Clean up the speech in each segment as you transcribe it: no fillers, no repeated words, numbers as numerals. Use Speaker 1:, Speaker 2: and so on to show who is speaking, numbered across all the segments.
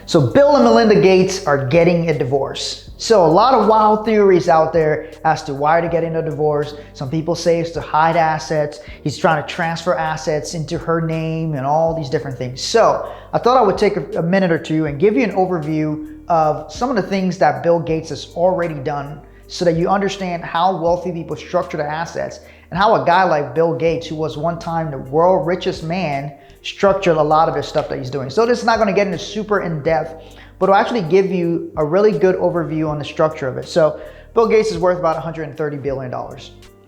Speaker 1: So Bill and Melinda Gates are getting a divorce. So a lot of wild theories out there as to why they're getting a divorce. Some people say it's to hide assets. He's trying to transfer assets into her name and all these different things. So I thought I would take a minute or two and give you an overview of some of the things that Bill Gates has already done so that you understand how wealthy people structure their assets and how a guy like Bill Gates, who was one time the world's richest man, structured a lot of the stuff that he's doing. So this is not going to get into super in-depth, but it'll actually give you a really good overview on the structure of it. So Bill Gates is worth about $130 billion.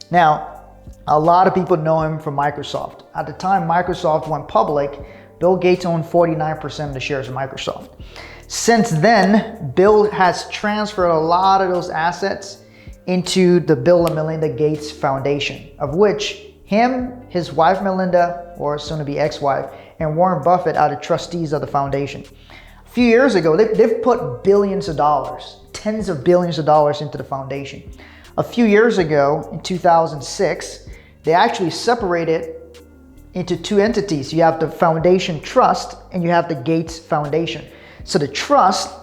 Speaker 1: Now, a lot of people know him from Microsoft. At the time Microsoft went public, Bill Gates owned 49% of the shares of Microsoft. Since then, Bill has transferred a lot of those assets into the Bill and Melinda Gates Foundation, of which him, his wife Melinda, or soon to be ex-wife, and Warren Buffett are the trustees of the foundation. A few years ago, they've put billions of dollars, tens of billions of dollars into the foundation. A few years ago, in 2006, they actually separated into two entities. You have the Foundation Trust and you have the Gates Foundation. So the trust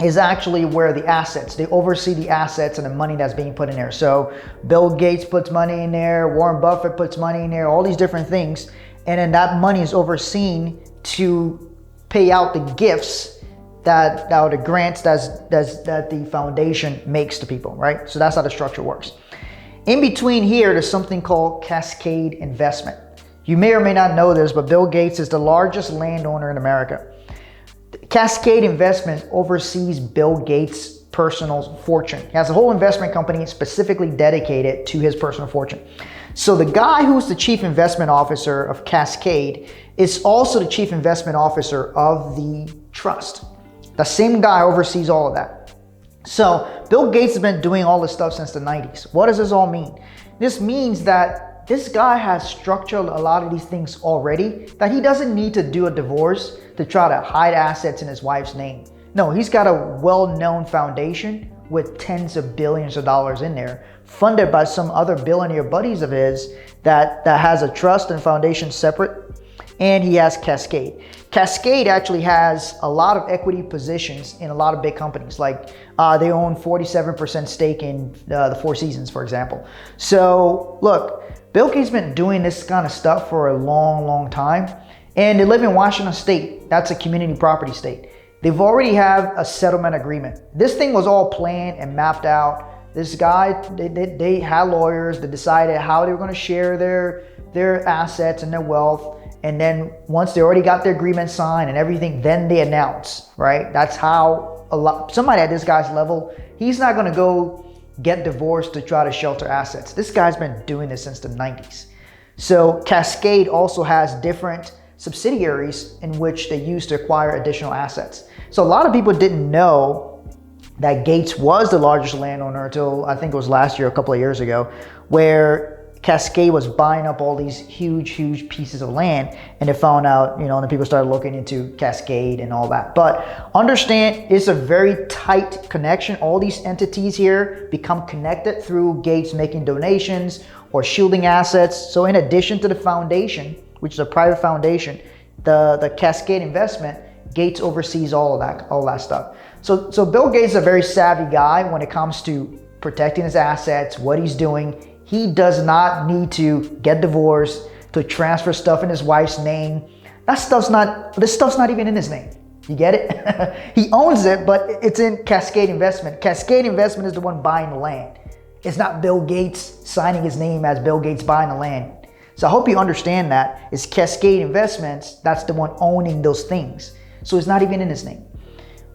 Speaker 1: is actually where the assets, they oversee the assets and the money that's being put in there. So Bill Gates puts money in there, Warren Buffett puts money in there, all these different things. And then that money is overseen to pay out the gifts that or the grants that the foundation makes to people, right? So that's how the structure works. In between here, there's something called Cascade Investment. You may or may not know this, but Bill Gates is the largest landowner in America. Cascade Investment oversees Bill Gates' personal fortune. He has a whole investment company specifically dedicated to his personal fortune. So the guy who's the chief investment officer of Cascade is also the chief investment officer of the trust. The same guy oversees all of that. So Bill Gates has been doing all this stuff since the 90s. What does this all mean? This means that this guy has structured a lot of these things already, that he doesn't need to do a divorce to try to hide assets in his wife's name. No, he's got a well-known foundation with tens of billions of dollars in there, funded by some other billionaire buddies of his that has a trust and foundation separate, and he has Cascade. Cascade actually has a lot of equity positions in a lot of big companies. Like they own 47% stake in the Four Seasons, for example. So look, Bill Gates has been doing this kind of stuff for a long, long time. And they live in Washington State. That's a community property state. They've already have a settlement agreement. This thing was all planned and mapped out. This guy, they had lawyers that decided how they were going to share their assets and their wealth. And then once they already got their agreement signed and everything, then they announce, right? That's how somebody at this guy's level, he's not going to go get divorced to try to shelter assets. This guy's been doing this since the 90s. So Cascade also has different subsidiaries in which they use to acquire additional assets. So a lot of people didn't know that Gates was the largest landowner until I think it was last year, a couple of years ago, where Cascade was buying up all these huge pieces of land, and they found out, and then people started looking into Cascade and all that. But understand, it's a very tight connection. All these entities here become connected through Gates making donations or shielding assets. So in addition to the foundation, which is a private foundation, the Cascade Investment, Gates oversees all that stuff. So Bill Gates is a very savvy guy when it comes to protecting his assets, what he's doing. He does not need to get divorced, to transfer stuff in his wife's name. This stuff's not even in his name. You get it? He owns it, but it's in Cascade Investment. Cascade Investment is the one buying the land. It's not Bill Gates signing his name as Bill Gates buying the land. So I hope you understand that. It's Cascade Investments, that's the one owning those things. So it's not even in his name.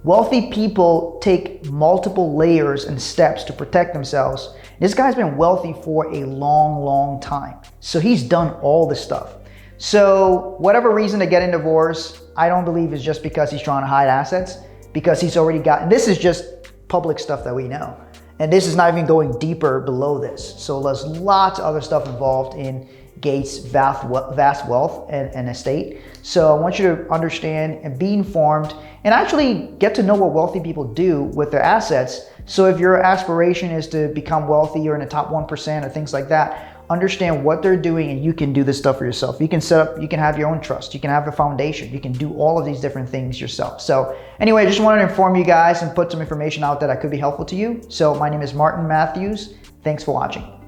Speaker 1: Wealthy people take multiple layers and steps to protect themselves. This guy's been wealthy for a long, long time. So he's done all this stuff. So whatever reason to get a divorce, I don't believe is just because he's trying to hide assets, because he's already got, and this is just public stuff that we know. And this is not even going deeper below this. So there's lots of other stuff involved in Gates' vast wealth and estate. So I want you to understand and be informed and actually get to know what wealthy people do with their assets. So if your aspiration is to become wealthy or in the top 1% or things like that, understand what they're doing, and you can do this stuff for yourself. You can set up, you can have your own trust, you can have a foundation, you can do all of these different things yourself. So anyway, I just wanted to inform you guys and put some information out that could be helpful to you. So my name is Martin Matthews. Thanks for watching.